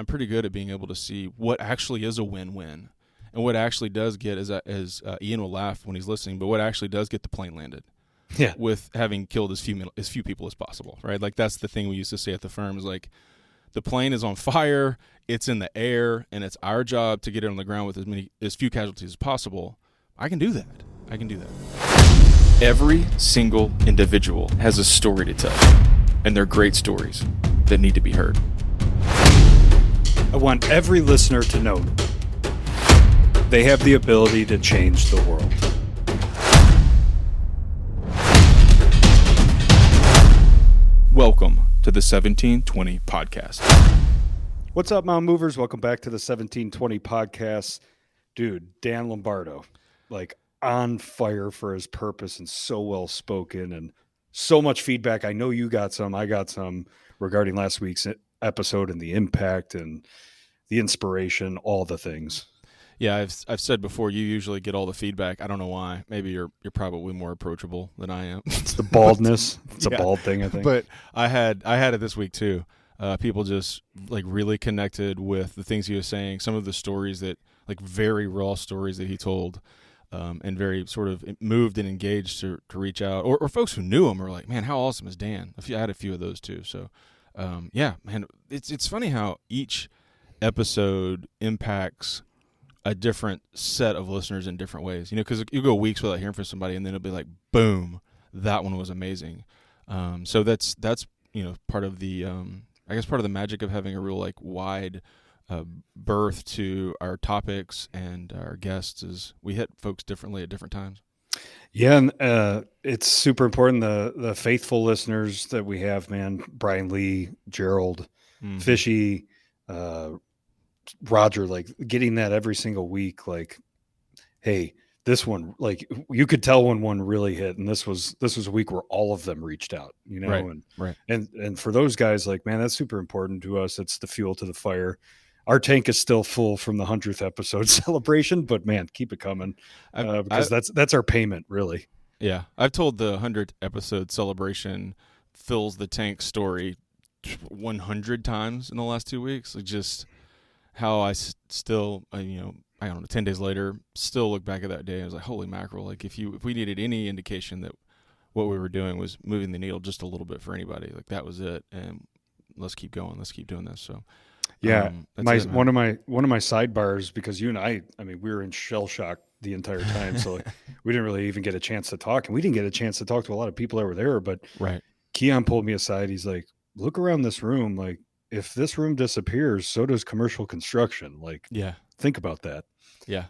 I'm pretty good at being able to see what actually is a win-win, and what actually does get, as Ian will laugh when he's listening, but what actually does get the plane landed. Yeah. With having killed as few people as possible, right? Like that's the thing we used to say at the firm is like, the plane is on fire, it's in the air, and it's our job to get it on the ground with as few casualties as possible. I can do that. Every single individual has a story to tell, and they're great stories that need to be heard. I want every listener to know they have the ability to change the world. Welcome to the 1720 Podcast. What's up, Mount Movers? Welcome back to the 1720 Podcast. Dude, Dan Lombardo, like on fire for his purpose and so well spoken and so much feedback. I know you got some, I got some regarding last week's episode and the impact and the inspiration, all the things. Yeah, I've said before, you usually get all the feedback. I don't know why. Maybe you're probably more approachable than I am. It's the baldness. It's a bald thing, I think. But I had it this week too. People just like really connected with the things he was saying. Some of the stories that, like, very raw stories that he told, and very sort of moved and engaged to reach out. Or folks who knew him were like, "Man, how awesome is Dan?" I had a few of those too. So, yeah, man, it's funny how each episode impacts a different set of listeners in different ways, because you go weeks without hearing from somebody and then it'll be like, boom, that one was amazing. So that's part of the I guess part of the magic of having a real like wide berth to our topics and our guests is we hit folks differently at different times. Yeah, and it's super important, the faithful listeners that we have, man. Brian Lee, Gerald, Fishy, Roger, like getting that every single week, like, hey, this one, like, you could tell when one really hit, and this was a week where all of them reached out, right. And for those guys, like, man, that's super important to us. It's the fuel to the fire. Our tank is still full from the 100th episode celebration, but man, keep it coming, because that's our payment, really. Yeah, I've told the 100th episode celebration fills the tank story 100 times in the last 2 weeks. Like, just how I still, I don't know, 10 days later, still look back at that day and I was like, holy mackerel, like if we needed any indication that what we were doing was moving the needle just a little bit for anybody, like that was it. And let's keep going. Let's keep doing this. So yeah, one of my sidebars, because you and I mean, we were in shell shock the entire time. So we didn't really even get a chance to talk, and we didn't get a chance to talk to a lot of people that were there, but right. Keon pulled me aside. He's like, look around this room. Like, if this room disappears, so does commercial construction. Like, yeah, think about that. Yeah.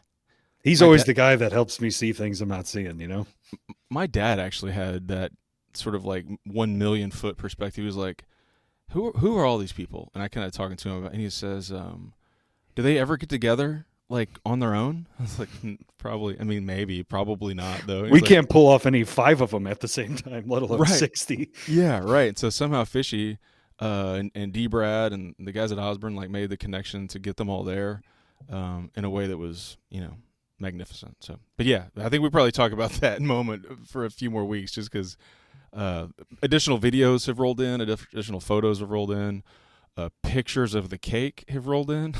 He's always the guy that helps me see things I'm not seeing, My dad actually had that sort of like 1 million foot perspective. He was like, who are all these people? And I kind of talking to him about, and he says, do they ever get together like on their own? I was like, probably. I mean, maybe, probably not though. We can't pull off any 5 of them at the same time, let alone 60. Yeah. Right. So somehow Fishy, and D. Brad and the guys at Osburn like made the connection to get them all there, in a way that was, magnificent. So, but yeah, I think we probably talk about that moment for a few more weeks, just because additional videos have rolled in, additional photos have rolled in, pictures of the cake have rolled in.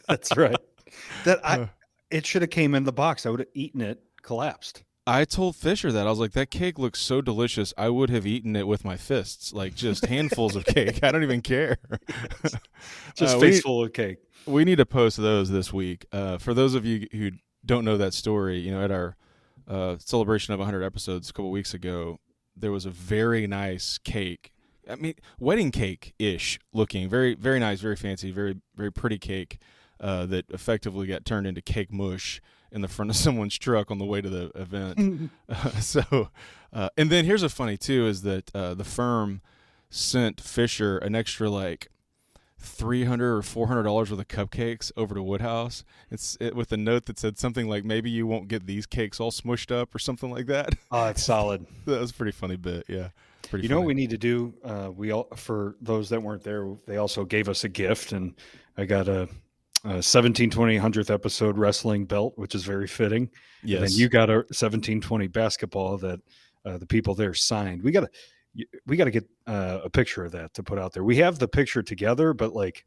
That's right. It should have came in the box. I would have eaten it, collapsed. I told Fisher that. I was like, that cake looks so delicious, I would have eaten it with my fists, like just handfuls of cake. I don't even care. Just face full of cake. We need to post those this week. For those of you who don't know that story, at our celebration of 100 episodes a couple weeks ago, there was a very nice cake. I mean, wedding cake-ish looking, very, very nice, very fancy, very, very pretty cake that effectively got turned into cake mush in the front of someone's truck on the way to the event. And then here's a funny too, is that the firm sent Fisher an extra like $300 or $400 worth of cupcakes over to Woodhouse. It's with a note that said something like, maybe you won't get these cakes all smushed up or something like that. Oh, it's solid. That was a pretty funny bit. Yeah. You know what we need to do? For those that weren't there, they also gave us a gift, and I got a 1720 100th episode wrestling belt, which is very fitting. Yes. And then you got a 1720 basketball that the people there signed. We got to we got to get a picture of that to put out there. We have the picture together, but like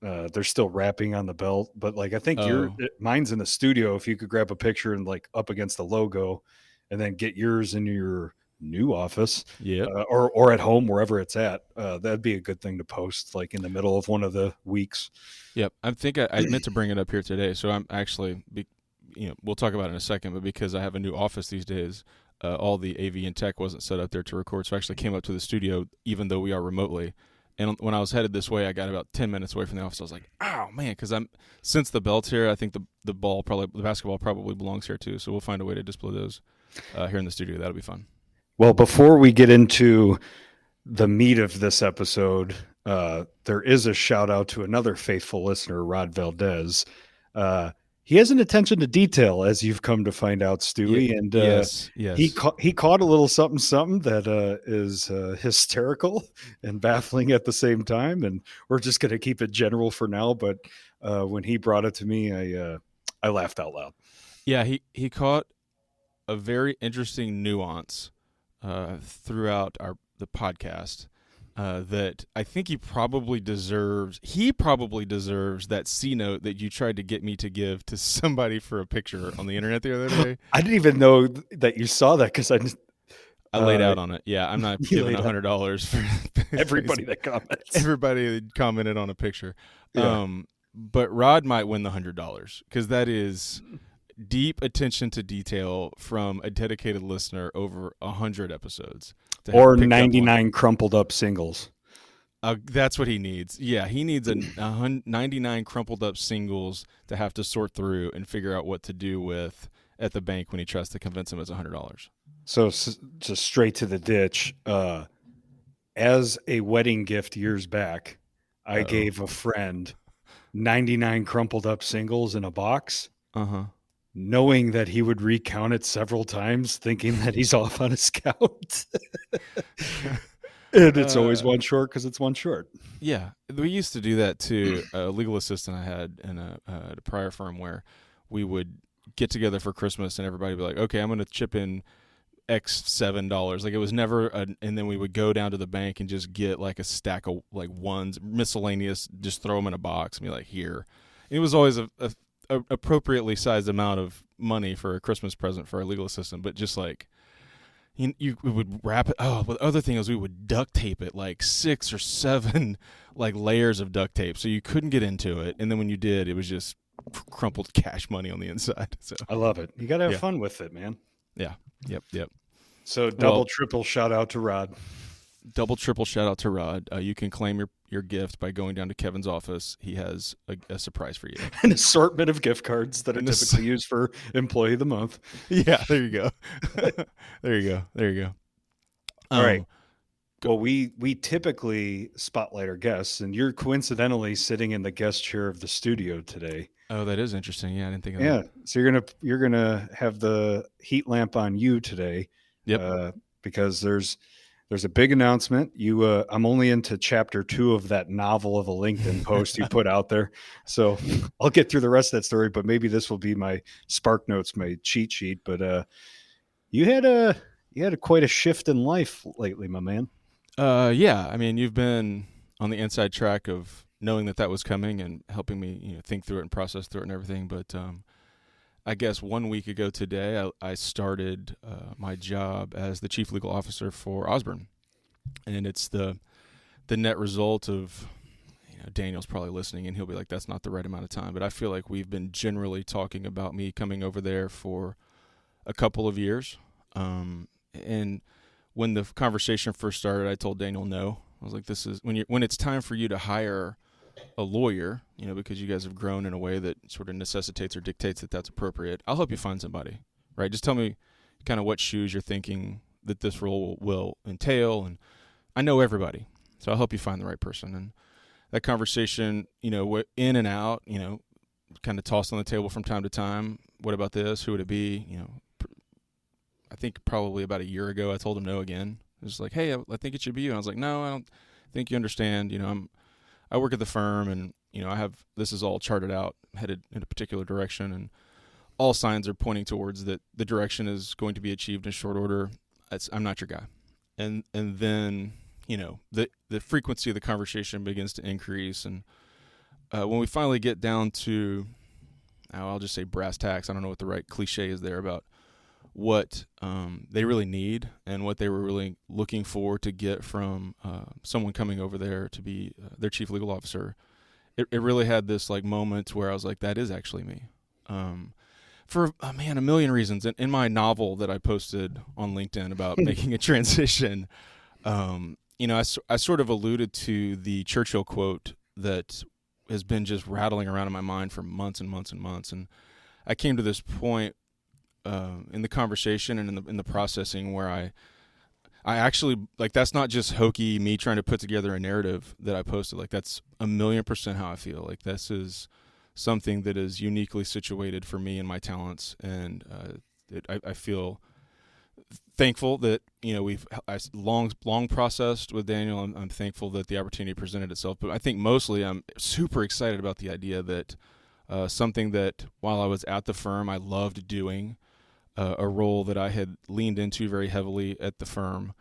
they're still wrapping on the belt. But like I think mine's in the studio. If you could grab a picture and like up against the logo, and then get yours in your new office, or at home, wherever it's at, that'd be a good thing to post like in the middle of one of the weeks. Yep, I think I meant to bring it up here today. So I'm actually, we'll talk about it in a second. But because I have a new office these days, all the AV and tech wasn't set up there to record. So I actually came up to the studio, even though we are remotely. And when I was headed this way, I got about 10 minutes away from the office. I was like, "Oh man!" Because since the belt's here, I think the basketball probably belongs here too. So we'll find a way to display those here in the studio. That'll be fun. Well, before we get into the meat of this episode, there is a shout out to another faithful listener, Rod Valdez. He has an attention to detail, as you've come to find out, Stewie. And yes. He caught a little something that is hysterical and baffling at the same time. And we're just going to keep it general for now. But when he brought it to me, I laughed out loud. Yeah, he caught a very interesting nuance throughout the podcast that I think he probably deserves. He probably deserves that C note that you tried to get me to give to somebody for a picture on the internet the other day. I didn't even know that you saw that because I laid out on it. Yeah, I'm not giving $100 for everybody that comments. Everybody that commented on a picture. Yeah. But Rod might win the $100 because that is deep attention to detail from a dedicated listener over 100 episodes. Or 99 crumpled up singles. That's what he needs. Yeah, he needs 99 crumpled up singles to have to sort through and figure out what to do with at the bank when he tries to convince him it's $100. So just straight to the ditch. As a wedding gift years back, I gave a friend 99 crumpled up singles in a box. Knowing that he would recount it several times, thinking that he's off on a scout. And it's always one short because it's one short. Yeah. We used to do that to a legal assistant I had in a prior firm where we would get together for Christmas and everybody would be like, okay, I'm going to chip in X $7. Like it was never, and then we would go down to the bank and just get like a stack of like ones, miscellaneous, just throw them in a box and be like, here. And it was always a appropriately sized amount of money for a Christmas present for our legal assistant, but just like we would wrap it. Oh, but the other thing is we would duct tape it like 6 or 7 like layers of duct tape, so you couldn't get into it. And then when you did, it was just crumpled cash money on the inside. So I love it. You got to have fun with it, man. Yeah. Yep. So triple shout out to Rod. Double, triple shout out to Rod. You can claim your gift by going down to Kevin's office. He has a surprise for you. An assortment of gift cards that are typically used for Employee of the Month. Yeah, there you go. There you go. All right. Well, we typically spotlight our guests, and you're coincidentally sitting in the guest chair of the studio today. Oh, that is interesting. Yeah, I didn't think of that. So you're gonna have the heat lamp on you today. Yep. Because there's a big announcement. I'm only into chapter 2 of that novel of a LinkedIn post you put out there. So I'll get through the rest of that story, but maybe this will be my Spark Notes, my cheat sheet. But you had quite a shift in life lately, my man. Yeah. I mean, you've been on the inside track of knowing that was coming and helping me, think through it and process through it and everything. But I guess 1 week ago today, I started my job as the chief legal officer for Osburn, and it's the net result of, Daniel's probably listening, and he'll be like, "That's not the right amount of time." But I feel like we've been generally talking about me coming over there for a couple of years, and when the conversation first started, I told Daniel no. I was like, "This is when it's time for you to hire a lawyer, because you guys have grown in a way that sort of necessitates or dictates that that's appropriate. I'll help you find somebody, right? Just tell me kind of what shoes you're thinking that this role will entail. And I know everybody, so I'll help you find the right person." And that conversation, in and out, kind of tossed on the table from time to time. What about this? Who would it be? I think probably about a year ago, I told him no again. It was like, "Hey, I think it should be you." And I was like, "No, I don't think you understand. I work at the firm, and this is all charted out, headed in a particular direction, and all signs are pointing towards that the direction is going to be achieved in short order. I'm not your guy." and then the frequency of the conversation begins to increase, and when we finally get down to, I'll just say brass tacks. I don't know what the right cliche is there about what they really need and what they were really looking for to get from someone coming over there to be their chief legal officer. It really had this like moment where I was like, that is actually me. For a million reasons. In my novel that I posted on LinkedIn about making a transition, I sort of alluded to the Churchill quote that has been just rattling around in my mind for months and months and months. And I came to this point in the conversation and in the processing where I actually, like, that's not just hokey me trying to put together a narrative that I posted. Like, that's 1,000,000% how I feel. Like, this is something that is uniquely situated for me and my talents. And I feel thankful that, I long processed with Daniel. I'm thankful that the opportunity presented itself. But I think mostly I'm super excited about the idea that something that while I was at the firm, I loved doing, a role that I had leaned into very heavily at the firm,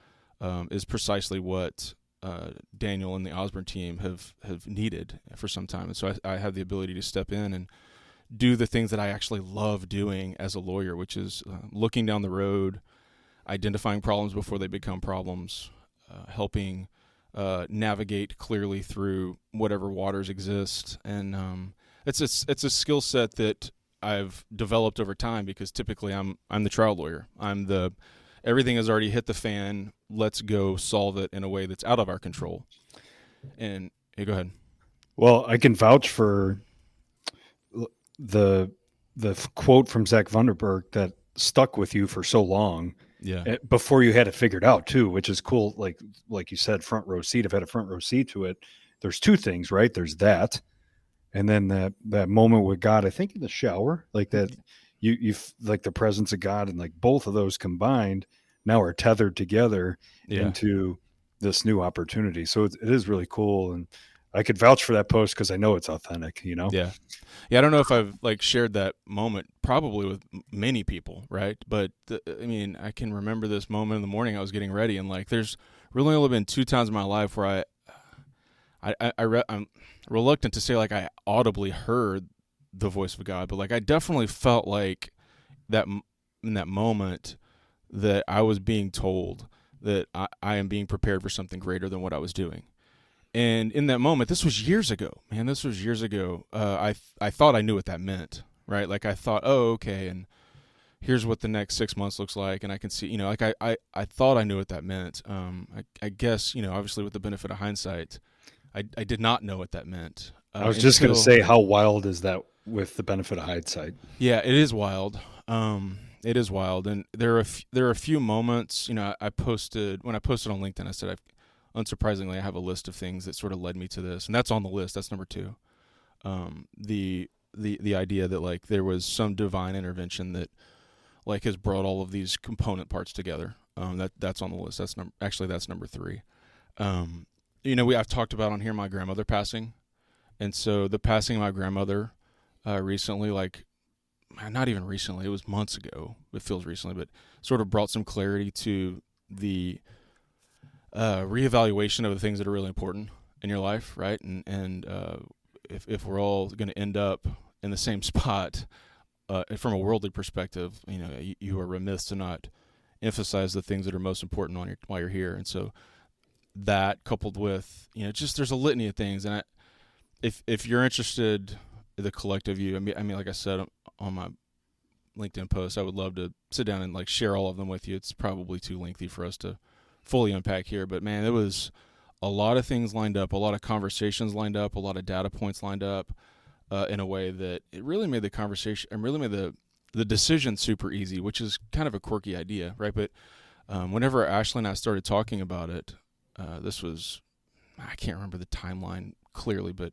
is precisely what Daniel and the Osburn team have needed for some time. And so I have the ability to step in and do the things that I actually love doing as a lawyer, which is looking down the road, identifying problems before they become problems, helping navigate clearly through whatever waters exist. And it's a skill set that I've developed over time because typically I'm the trial lawyer. Everything has already hit the fan. Let's go solve it in a way that's out of our control. And hey, go ahead. Well, I can vouch for the quote from Zach Vanderberg that stuck with you for so long. Yeah. Before you had it figured out too, which is cool. Like you said, front row seat. I've had a front row seat to it. There's two things, right? There's that. And then that moment with God, I think in the shower, like that, you like the presence of God, and like both of those combined now are tethered together into this new opportunity. So it is really cool, and I could vouch for that post because I know it's authentic. Yeah. I don't know if I've shared that moment probably with many people, right? But I can remember this moment in the morning. I was getting ready, and there's really only been 2 times in my life where I'm reluctant to say I audibly heard the voice of God, but I definitely felt like that in that moment that I was being told that I am being prepared for something greater than what I was doing. And in that moment, this was years ago, man. This was years ago. I thought I knew what that meant, right? I thought, oh, okay, and here's what the next 6 months looks like, and I can see, I thought I knew what that meant. I guess, obviously with the benefit of hindsight, I did not know what that meant. I was just going to say, how wild is that with the benefit of hindsight? Yeah, it is wild. It is wild, and there are a few moments. When I posted on LinkedIn, I said, unsurprisingly, I have a list of things that sort of led me to this, and that's on the list. That's number 2. The idea that there was some divine intervention that has brought all of these component parts together. That's on the list. That's number 3. I've talked about on here my grandmother passing. And so the passing of my grandmother recently, not even recently, it was months ago. It feels recently, but sort of brought some clarity to the reevaluation of the things that are really important in your life, right? And if we're all going to end up in the same spot from a worldly perspective, you are remiss to not emphasize the things that are most important while you're here. And so that coupled with, just there's a litany of things. And if you're interested in the collective you, I mean, like I said on my LinkedIn post, I would love to sit down and share all of them with you. It's probably too lengthy for us to fully unpack here, but man, it was a lot of things lined up, a lot of conversations lined up, a lot of data points lined up in a way that it really made the conversation and really made the decision super easy, which is kind of a quirky idea, right? But whenever Ashley and I started talking about it, this was, I can't remember the timeline clearly, but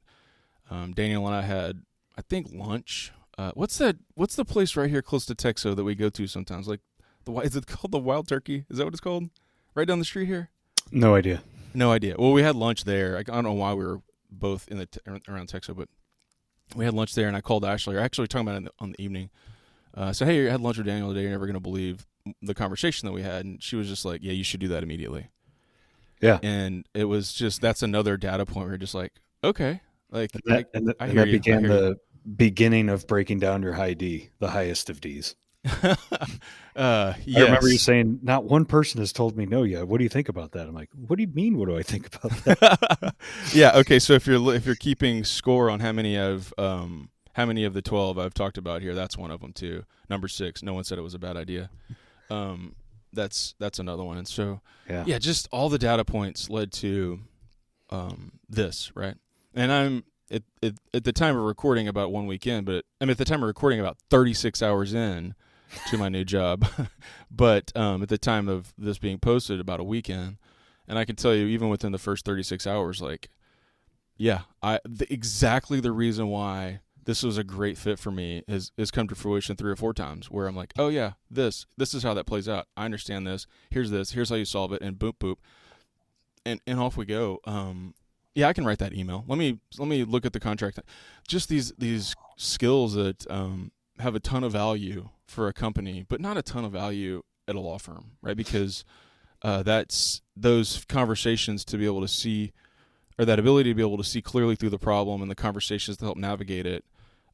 Daniel and I had, I think, lunch. What's the place right here close to Texo that we go to sometimes? Is it called the Wild Turkey? Is that what it's called? Right down the street here? No idea. Well, we had lunch there. I don't know why we were both in around Texo, but we had lunch there, and I called Ashley. We're actually talking about it on the evening. So, hey, I had lunch with Daniel today. You're never going to believe the conversation that we had. And she was just like, yeah, you should do that immediately. Yeah. And it was just, that's another data point where you're just like, okay, like And that, and, I and hear that you. I began hear you. the beginning of breaking down your high D, the highest of Ds. I remember you Yes. saying, not one person has told me no yet. What do you think about that? I'm like, what do you mean? What do I think about that? Yeah. Okay. So if you're keeping score on how many of the 12 I've talked about here, that's one of them too. Number 6. No one said it was a bad idea. Um, that's another one. And so, Yeah. yeah, just all the data points led to this, right? And I'm at the time of recording about 1 week in, but I'm at the time of recording about 36 hours in to my new job. But at the time of this being posted, about a weekend, and I can tell you, even within the first 36 hours, like, yeah, exactly the reason why this was a great fit for me has come to fruition 3 or 4 times. Where I'm like, oh yeah, this is how that plays out. I understand this. Here's how you solve it, and boop boop, and off we go. Yeah, I can write that email. Let me look at the contract. Just these skills that have a ton of value for a company, but not a ton of value at a law firm, right? Because that's those conversations to be able to see, or that ability to be able to see clearly through the problem, and the conversations to help navigate it,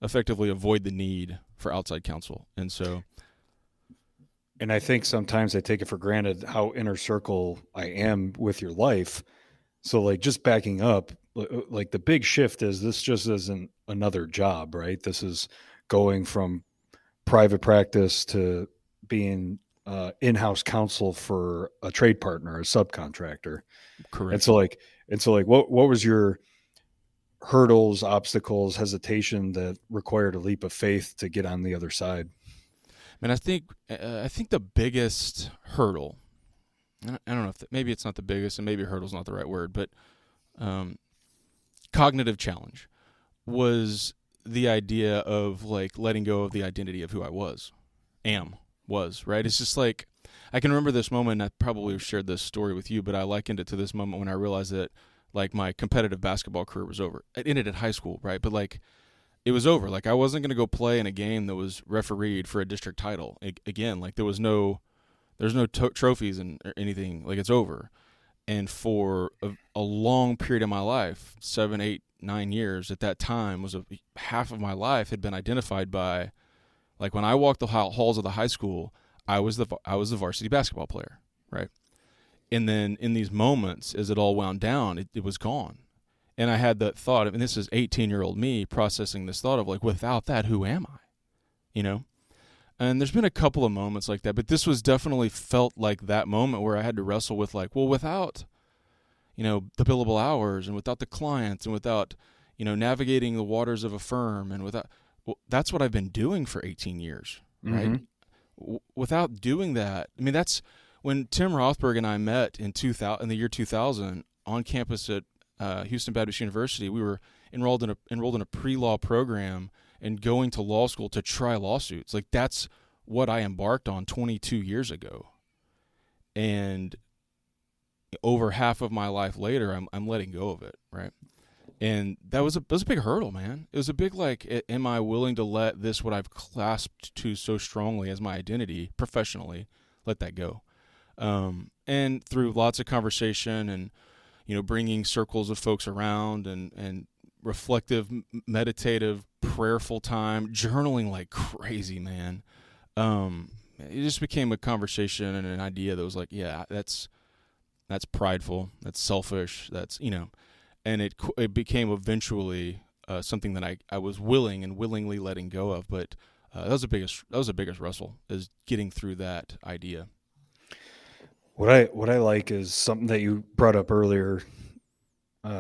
effectively avoid the need for outside counsel. And so, And I think sometimes I take it for granted how inner circle I am with your life. So, like, just backing up, like, the big shift is this just isn't another job, right? This is going from private practice to being in-house counsel for a trade partner, a subcontractor. And correct. so, like, what was your hurdles, obstacles, hesitation that required a leap of faith to get on the other side? And I think the biggest hurdle, I don't know if maybe it's not the biggest, and maybe hurdle's not the right word, but um, cognitive challenge was the idea of like letting go of the identity of who I was, right? It's just like, I can remember this moment, and I probably shared this story with you, but I likened it to this moment when I realized that like my competitive basketball career was over. It ended at high school, right? But like, it was over. Like, I wasn't going to go play in a game that was refereed for a district title again. Like, there's no trophies and or anything. Like, it's over. And for a long period of my life, 7, 8, 9 years at that time, was half of my life had been identified by, like, when I walked the halls of the high school, I was the varsity basketball player, right? And then in these moments, as it all wound down, it was gone. And I had that thought of, and this is 18-year-old me processing this thought of like, without that, who am I? You know? And there's been a couple of moments like that, but this was definitely felt like that moment where I had to wrestle with like, well, without, the billable hours, and without the clients, and without, navigating the waters of a firm, and without, well, that's what I've been doing for 18 years, right? Mm-hmm. Without doing that, I mean, that's when Tim Rothberg and I met in the year 2000 on campus at Houston Baptist University. We were enrolled in a pre-law program and going to law school to try lawsuits. Like, that's what I embarked on 22 years ago. And over half of my life later, I'm letting go of it, right? And that was a big hurdle, man. It was a big, like, am I willing to let this, what I've clasped to so strongly as my identity professionally, let that go? And through lots of conversation and, bringing circles of folks around, and reflective, meditative, prayerful time, journaling like crazy, man. It just became a conversation and an idea that was like, yeah, that's prideful, that's selfish, that's, and it became eventually something that I was willing and willingly letting go of. But that was the biggest wrestle, is getting through that idea. What I like is something that you brought up earlier,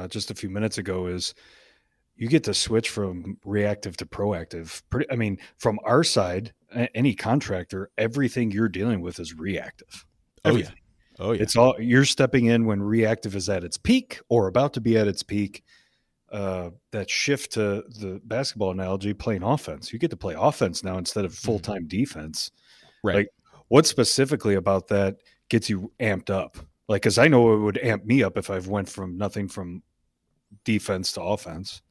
just a few minutes ago, is you get to switch from reactive to proactive. I mean, from our side, any contractor, everything you're dealing with is reactive. Oh yeah. Everything. Oh yeah. It's all, you're stepping in when reactive is at its peak or about to be at its peak. That shift to the basketball analogy, playing offense. You get to play offense now instead of full-time defense. Right. Like, what specifically about that gets you amped up? Like, because I know it would amp me up if I've went from nothing from defense to offense.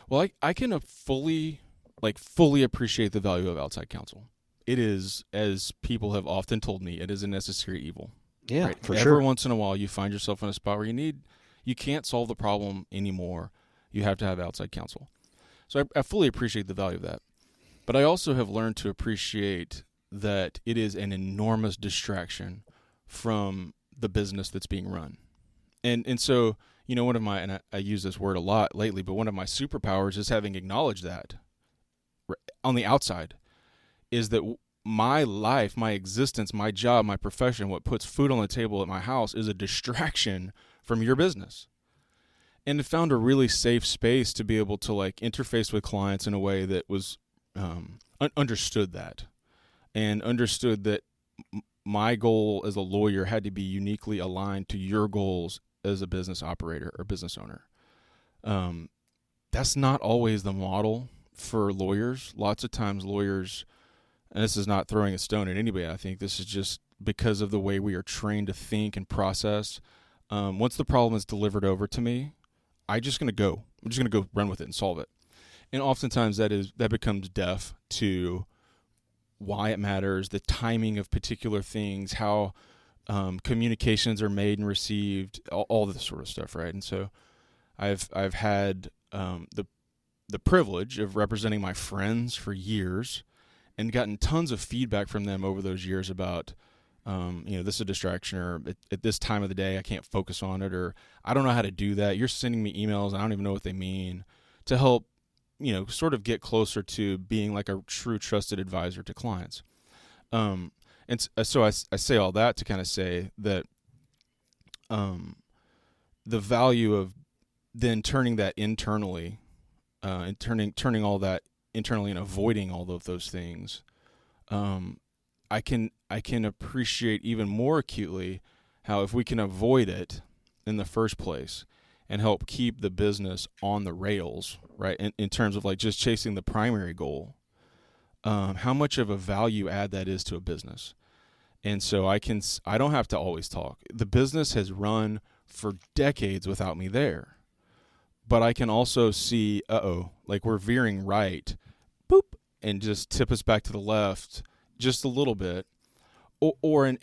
Well, I can fully appreciate the value of outside counsel. It is, as people have often told me, it is a necessary evil. Yeah, right? for Every sure. once in a while, you find yourself in a spot where you can't solve the problem anymore. You have to have outside counsel. So I fully appreciate the value of that. But I also have learned to appreciate that it is an enormous distraction from the business that's being run. And so, one of my, and I use this word a lot lately, but one of my superpowers is having acknowledged that on the outside is that my life, my existence, my job, my profession, what puts food on the table at my house is a distraction from your business. And it found a really safe space to be able to interface with clients in a way that was understood that and understood that my goal as a lawyer had to be uniquely aligned to your goals as a business operator or business owner. That's not always the model for lawyers. Lots of times lawyers, and this is not throwing a stone at anybody, I think this is just because of the way we are trained to think and process. Once the problem is delivered over to me, I'm just going to go run with it and solve it. And oftentimes that becomes deaf to why it matters, the timing of particular things, how communications are made and received, all this sort of stuff, right? And so I've had the privilege of representing my friends for years and gotten tons of feedback from them over those years about this is a distraction, or at this time of the day I can't focus on it, or I don't know how to do that. You're sending me emails and I don't even know what they mean, to help sort of get closer to being like a true trusted advisor to clients. And so I say all that to kind of say that the value of then turning that internally, and turning all that internally and avoiding all of those things, I can appreciate even more acutely how if we can avoid it in the first place and help keep the business on the rails, right, in terms of just chasing the primary goal, how much of a value add that is to a business. And so I don't have to always talk. The business has run for decades without me there. But I can also see, we're veering right, boop, and just tip us back to the left just a little bit. Or in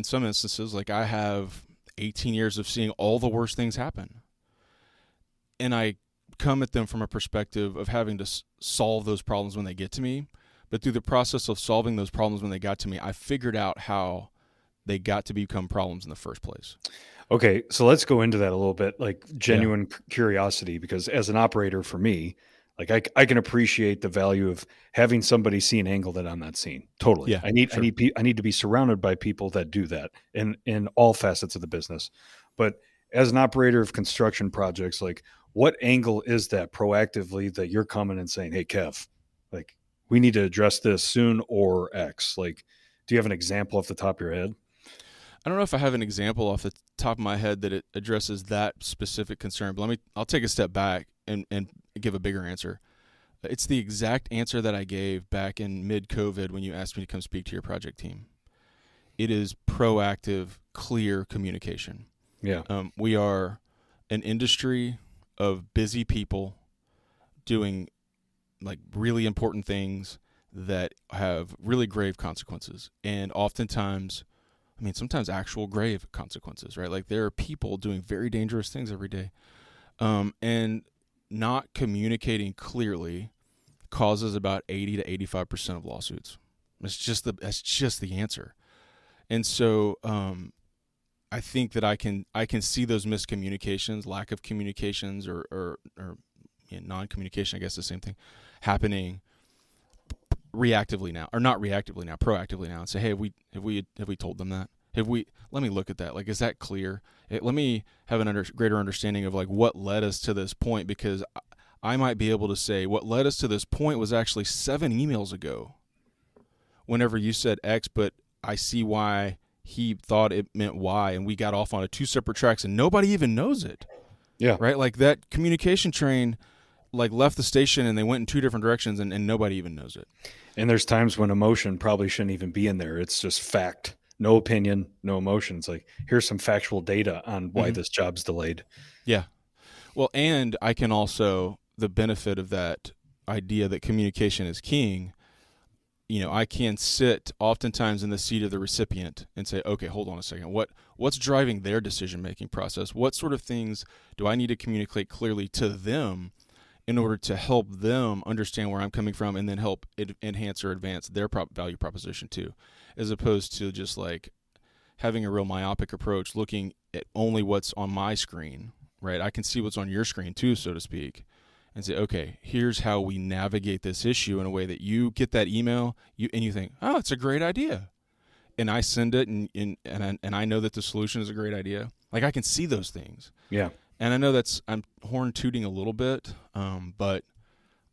some instances, I have 18 years of seeing all the worst things happen. And I come at them from a perspective of having to solve those problems when they get to me. But through the process of solving those problems when they got to me, I figured out how they got to become problems in the first place. Okay, so let's go into that a little bit, genuine curiosity, because as an operator for me, I can appreciate the value of having somebody see an angle that I'm not seeing. Totally. Yeah, I need sure. I need to be surrounded by people that do that in all facets of the business. But as an operator of construction projects, what angle is that proactively that you're coming and saying, "Hey, Kev, we need to address this soon," or X? Do you have an example off the top of your head? I don't know if I have an example off the top of my head that it addresses that specific concern, but I'll take a step back and give a bigger answer. It's the exact answer that I gave back in mid-COVID when you asked me to come speak to your project team. It is proactive, clear communication. Yeah. We are an industry of busy people doing really important things that have really grave consequences, and oftentimes, sometimes actual grave consequences, right? There are people doing very dangerous things every day. And not communicating clearly causes about 80 to 85% of lawsuits. That's just the answer. And so I think that I can see those miscommunications, lack of communications, or non-communication, I guess the same thing, happening reactively now, or not reactively now, proactively now, and say, hey, have we told them that? Let me look at that. Is that clear? Let me have a greater understanding of what led us to this point, because I might be able to say what led us to this point was actually 7 emails ago whenever you said X, but I see why he thought it meant Y, and we got off on 2 separate tracks and nobody even knows it. Yeah. Right? That communication train left the station and they went in 2 different directions and nobody even knows it. And there's times when emotion probably shouldn't even be in there. It's just fact. No opinion, no emotions. Here's some factual data on why this job's delayed. Yeah. Well, and I can also, the benefit of that idea that communication is king, I can sit oftentimes in the seat of the recipient and say, okay, hold on a second. What's driving their decision-making process? What sort of things do I need to communicate clearly to them in order to help them understand where I'm coming from, and then help enhance or advance their value proposition too, as opposed to just like having a real myopic approach, looking at only what's on my screen, right? I can see what's on your screen too, so to speak, and say, okay, here's how we navigate this issue in a way that you get that email, and you think, oh, it's a great idea. And I send it, and I know that the solution is a great idea. Like, I can see those things. Yeah. And I know I'm horn tooting a little bit, but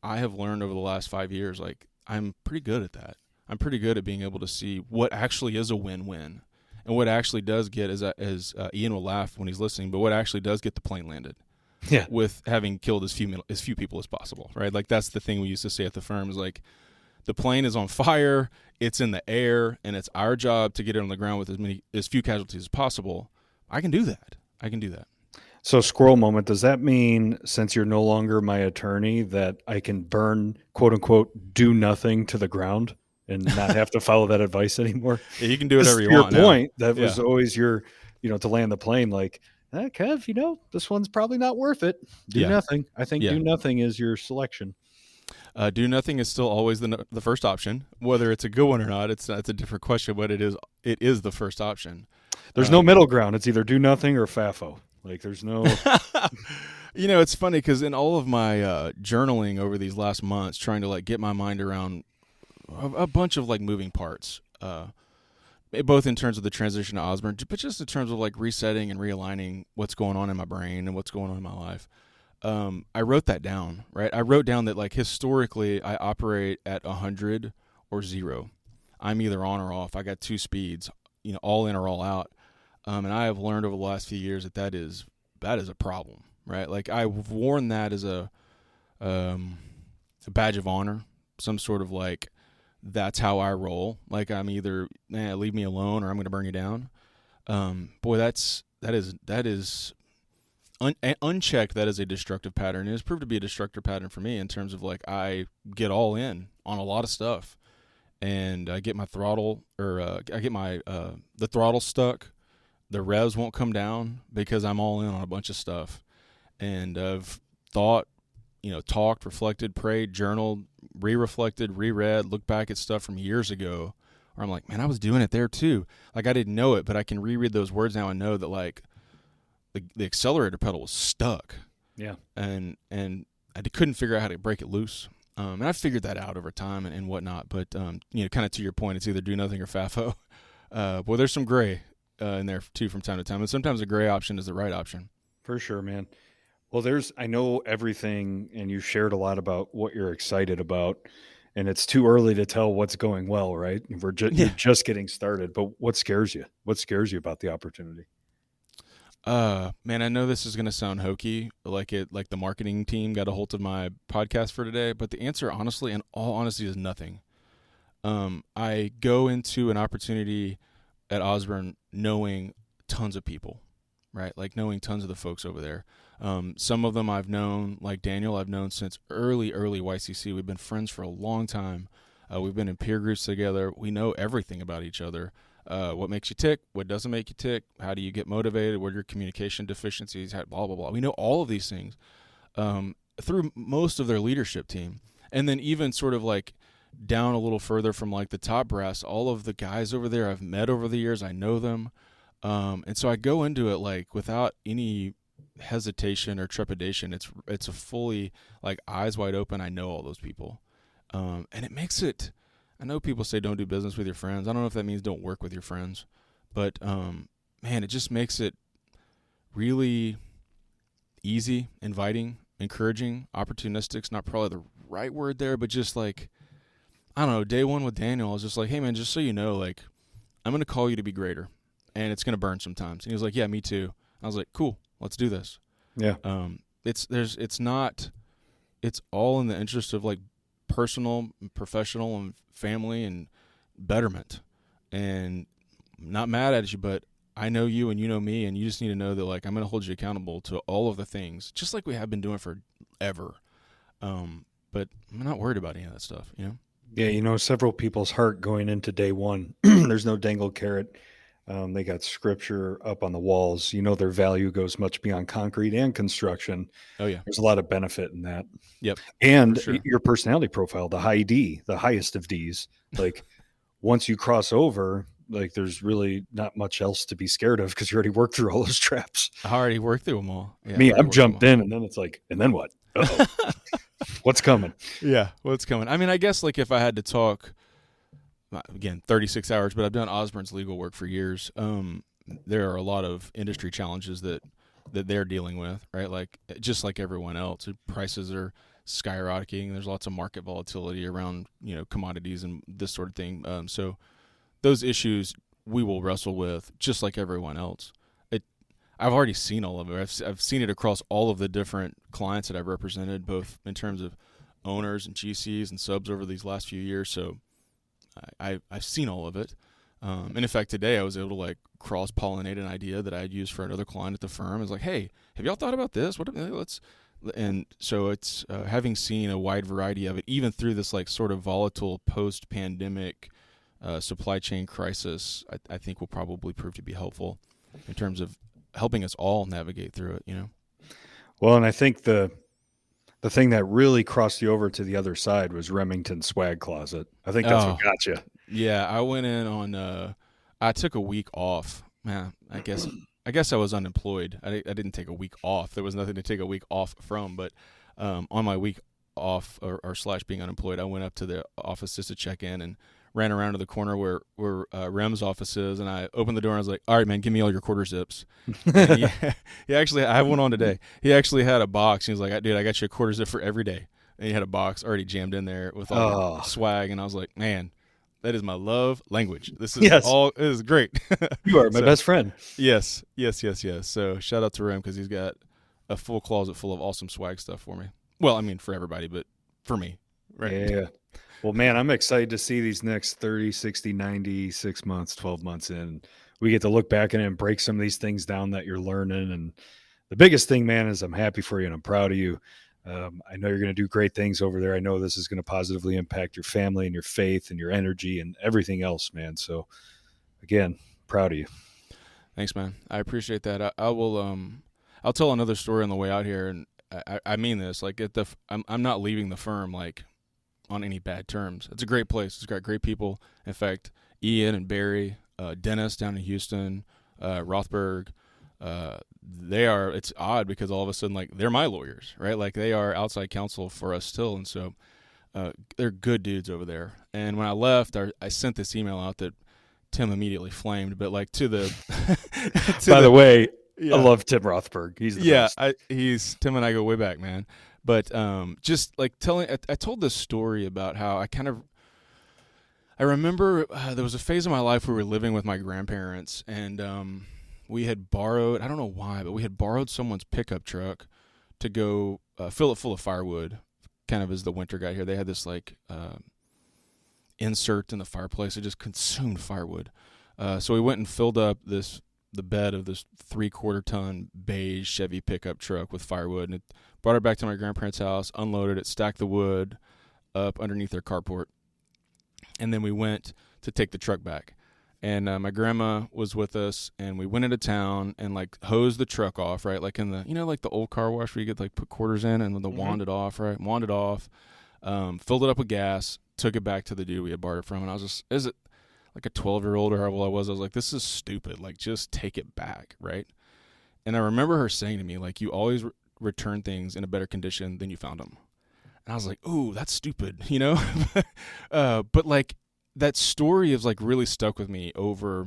I have learned over the last 5 years, like, I'm pretty good at that. I'm pretty good at being able to see what actually is a win-win, and what actually does get, as Ian will laugh when he's listening, but what actually does get the plane landed. Yeah. With having killed as few people as possible, right? Like, that's the thing we used to say at the firm, is like, the plane is on fire, it's in the air, and it's our job to get it on the ground with as few casualties as possible. I can do that. So, squirrel moment, does that mean, since you're no longer my attorney, that I can burn, quote unquote, do nothing to the ground and not have to follow that advice anymore? Yeah, you can do whatever you want. Your point, that Yeah. was always your, to land the plane, like, Kev, this one's probably not worth it. Do nothing. I think do nothing is your selection. Do nothing is still always the first option. Whether it's a good one or not, it's a different question, but it is the first option. There's no middle ground. It's either do nothing or FAFO. Like, there's no. It's funny because in all of my journaling over these last months, trying to like get my mind around a bunch of like moving parts, both in terms of the transition to Osburn, but just in terms of like resetting and realigning what's going on in my brain and what's going on in my life. I wrote that down, right? I wrote down that, like, historically I operate at 100 or 0. I'm either on or off. I got two speeds, all in or all out. And I have learned over the last few years that is a problem, right? Like, I've worn that as a badge of honor, some sort of like, that's how I roll. Like, I'm either, leave me alone or I'm going to burn you down. Boy, that is unchecked, that is a destructive pattern. It has proved to be a destructive pattern for me in terms of like, I get all in on a lot of stuff, and I get my throttle, or I get my the throttle stuck. The revs won't come down because I'm all in on a bunch of stuff, and I've thought, talked, reflected, prayed, journaled, re-reflected, reread, looked back at stuff from years ago, where I'm like, man, I was doing it there too. Like, I didn't know it, but I can reread those words now and know that, like, the accelerator pedal was stuck. Yeah. And I couldn't figure out how to break it loose. And I figured that out over time and whatnot. But, kind of to your point, it's either do nothing or FAFO. Boy, there's some gray in there too from time to time. And sometimes the gray option is the right option. For sure, man. Well, I know everything, and you shared a lot about what you're excited about, and it's too early to tell what's going well, right? You're just getting started, but what scares you? What scares you about the opportunity? Man, I know this is going to sound hokey, like the marketing team got a hold of my podcast for today, but the answer, honestly, in all honesty, is nothing. I go into an opportunity at Osburn knowing tons of people, right? Like, knowing tons of the folks over there. Some of them I've known, like Daniel, I've known since early YCC. We've been friends for a long time. We've been in peer groups together. We know everything about each other. What makes you tick, what doesn't make you tick, how do you get motivated, what are your communication deficiencies, blah, blah, blah. We know all of these things through most of their leadership team. And then even sort of like down a little further from like the top brass, all of the guys over there I've met over the years, I know them. And so I go into it like without any hesitation or trepidation. It's a fully like eyes wide open. I know all those people. And it makes it, I know people say don't do business with your friends. I don't know if that means don't work with your friends, but man, it just makes it really easy, inviting, encouraging. Opportunistic's not probably the right word there, but just like, I don't know, day one with Daniel, I was just like, hey man, just so you know, like, I'm going to call you to be greater, and it's going to burn sometimes. And he was like, yeah, me too. I was like, cool, let's do this. Yeah. It's all in the interest of like personal, professional, and family and betterment. And I'm not mad at you, but I know you and you know me, and you just need to know that like I'm going to hold you accountable to all of the things, just like we have been doing forever. But I'm not worried about any of that stuff, Yeah, several people's heart going into day one. There's no dangled carrot. They got scripture up on the walls. Their value goes much beyond concrete and construction. Oh yeah. There's a lot of benefit in that. Yep. For And sure. your personality profile, the high D, the highest of Ds. Like once you cross over, like there's really not much else to be scared of because you already worked through all those traps. I already worked through them all. Yeah, I Me, already I've worked through jumped in and then it's like, and then what? Uh-oh. What's coming? Yeah, what's coming? I mean, I guess like if I had to talk again, 36 hours, but I've done Osburn's legal work for years. There are a lot of industry challenges that they're dealing with, right? Like just like everyone else, prices are skyrocketing. There's lots of market volatility around commodities and this sort of thing. So those issues we will wrestle with just like everyone else. I've already seen all of it. I've seen it across all of the different clients that I've represented, both in terms of owners and GCs and subs over these last few years. So I've seen all of it. And in fact, today I was able to like cross-pollinate an idea that I had used for another client at the firm. It's like, hey, have y'all thought about this? And so it's having seen a wide variety of it, even through this like sort of volatile post-pandemic supply chain crisis. I think will probably prove to be helpful in terms of helping us all navigate through it. Well, and I think the thing that really crossed you over to the other side was Remington's swag closet. I think that's what got you. Yeah, I went in on. I took a week off. Man, I guess I was unemployed. I didn't take a week off. There was nothing to take a week off from. But on my week off or slash being unemployed, I went up to the office just to check in and ran around to the corner where Rem's office is, and I opened the door and I was like, all right, man, give me all your quarter zips. And he actually, I have one on today. He actually had a box. He was like, dude, I got you a quarter zip for every day. And he had a box already jammed in there with all the swag. And I was like, man, that is my love language. This is It is great. You are my best friend. Yes. So shout out to Rem because he's got a full closet full of awesome swag stuff for me. Well, I mean, for everybody, but for me. Right. Yeah. Well, man, I'm excited to see these next 30, 60, 90, 6 months, 12 months in. We get to look back in and break some of these things down that you're learning. And the biggest thing, man, is I'm happy for you and I'm proud of you. I know you're going to do great things over there. I know this is going to positively impact your family and your faith and your energy and everything else, man. So, again, proud of you. Thanks, man. I appreciate that. I will. I'll tell another story on the way out here, and I mean this. Like, I'm not leaving the firm like on any bad terms. It's a great place. It's got great people. In fact, Ian and Barry, Dennis down in Houston, Rothberg. It's odd because all of a sudden, like, they're my lawyers, right? Like, they are outside counsel for us still. And so they're good dudes over there. And when I left, I sent this email out that Tim immediately flamed, but like to the, by the way, I love Tim Rothberg. He's the best. Tim and I go way back, man. But just like I told this story about how I remember there was a phase of my life where we were living with my grandparents, and we had borrowed, I don't know why, but we had borrowed someone's pickup truck to go fill it full of firewood, kind of as the winter got here. They had this like insert in the fireplace that just consumed firewood. So we went and filled up the bed of this 3/4 ton beige Chevy pickup truck with firewood, and it brought it back to my grandparents' house, unloaded it, stacked the wood up underneath their carport, and then we went to take the truck back. And my grandma was with us, and we went into town and like hosed the truck off, right? Like in the, like the old car wash where you get like put quarters in and the wand it off, right? Wand it off, filled it up with gas, took it back to the dude we had borrowed it from, and I was just, is it like a 12-year-old or however I was like, this is stupid. Like, just take it back, right? And I remember her saying to me, like, you always return things in a better condition than you found them. And I was like, ooh, that's stupid, but like that story has like really stuck with me over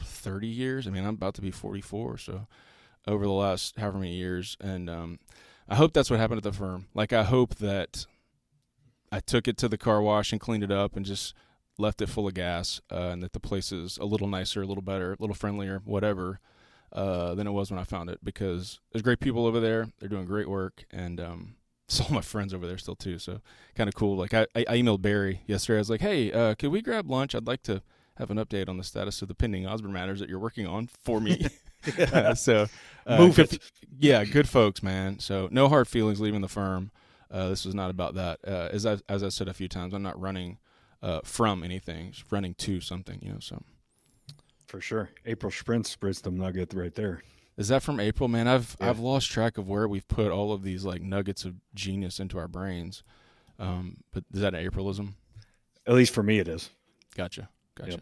30 years. I mean, I'm about to be 44, so over the last however many years. And I hope that's what happened at the firm. Like, I hope that I took it to the car wash and cleaned it up and just left it full of gas, and that the place is a little nicer, a little better, a little friendlier, whatever, than it was when I found it, because there's great people over there. They're doing great work, and some of my friends over there still too, so kind of cool. Like I emailed Barry yesterday. I was like, hey, could we grab lunch? I'd like to have an update on the status of the pending Osburn matters that you're working on for me. Move it. Yeah, good folks, man. So no hard feelings leaving the firm. This was not about that. As I said a few times, I'm not running from anything, just running to something, so. For sure. April Sprint's wisdom nugget right there. Is that from April, man? I've lost track of where we've put all of these like nuggets of genius into our brains. But is that an Aprilism? At least for me, it is. Gotcha. Yep.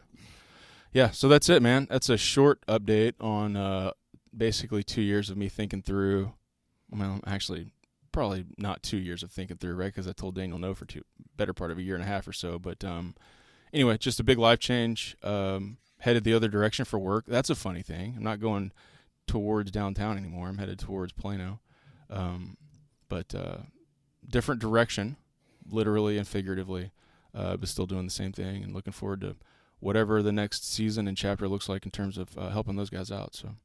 Yeah, so that's it, man. That's a short update on basically 2 years of me thinking through. Well, actually, probably not 2 years of thinking through, right? Because I told Daniel no for better part of a year and a half or so. But anyway, just a big life change. Headed the other direction for work. That's a funny thing. I'm not going towards downtown anymore. I'm headed towards Plano. But different direction, literally and figuratively, but still doing the same thing and looking forward to whatever the next season and chapter looks like in terms of helping those guys out. So,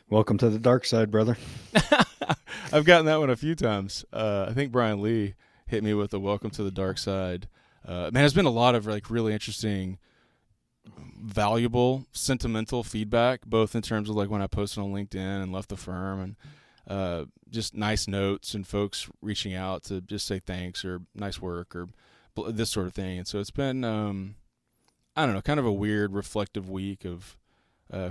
welcome to the dark side, brother. I've gotten that one a few times. I think Brian Lee hit me with a welcome to the dark side. Man, there's been a lot of like really interesting, valuable, sentimental feedback, both in terms of like when I posted on LinkedIn and left the firm, and just nice notes and folks reaching out to just say thanks or nice work or this sort of thing. And so it's been, I don't know, kind of a weird reflective week of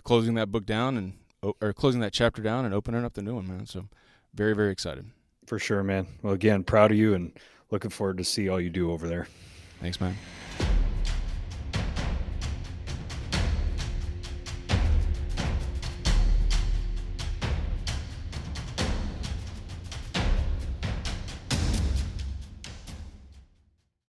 closing that book down or closing that chapter down and opening up the new one, man. So very, very excited. For sure, man. Well, again, proud of you and looking forward to see all you do over there. Thanks, man.